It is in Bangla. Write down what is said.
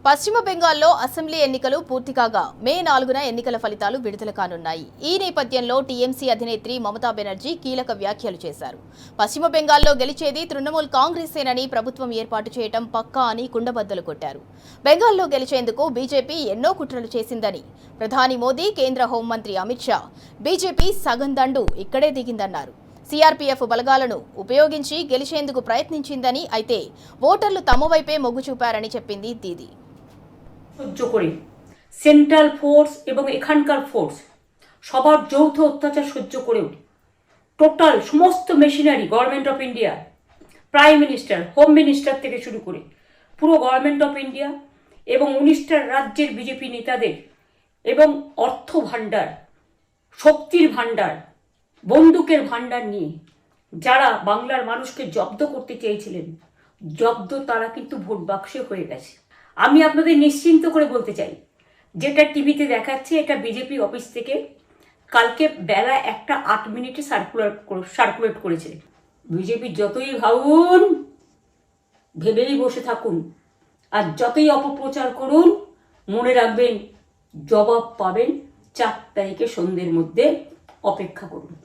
పశ్చిమ బెంగాల్లో అసెంబ్లీ ఎన్నికలు పూర్తి కాగా మే 4న ఎన్నికల ఫలితాలు విడుదల కానున్నాయి. ఈ నేపథ్యంలో టీఎంసీ అధినేత్రి మమతా బెనర్జీ కీలక వ్యాఖ్యలు చేశారు. పశ్చిమ బెంగాల్లో గెలిచేది తృణమూల్ కాంగ్రెసేనని ప్రభుత్వం ఏర్పాటు చేయడం పక్కా అని కుండబద్దలు కొట్టారు. బెంగాల్లో గెలిచేందుకు బీజేపీ ఎన్నో కుట్రలు చేసిందని, ప్రధాని మోదీ, కేంద్ర హోంమంత్రి అమిత్ షా బీజేపీ సగం దండు ఇక్కడే దిగిందన్నారు. సిఆర్పీఎఫ్ బలగాలను ఉపయోగించి గెలిచేందుకు ప్రయత్నించిందని, అయితే ఓటర్లు తమ వైపే మొగ్గు చూపారని చెప్పింది దీది. সহ্য করে সেন্ট্রাল ফোর্স এবং এখানকার ফোর্স সবার যৌথ অত্যাচার সহ্য করেও টোটাল সমস্ত machinery government of India, prime minister, home minister থেকে শুরু করে পুরো গভর্নমেন্ট অফ ইন্ডিয়া এবং 19টা রাজ্যের বিজেপি নেতাদের এবং অর্থ ভাণ্ডার, শক্তির ভাণ্ডার, বন্দুকের ভাণ্ডার নিয়ে যারা বাংলার মানুষকে জব্দ করতে চেয়েছিলেন, জব্দ তারা কিন্তু ভোট বাক্সে হয়ে গেছে। আমি আপনাদের নিশ্চিন্ত করে বলতে চাই, যেটা টিভিতে দেখাচ্ছে এটা বিজেপি অফিস থেকে কালকে বেলা 1:08 সার্কুলেট করেছে। বিজেপি যতই ভাবুন, ভেবেই বসে থাকুন, আর যতই অপপ্রচার করুন, মনে রাখবেন জবাব পাবেন 4 তারিখে সন্ধ্যের মধ্যে। অপেক্ষা করুন।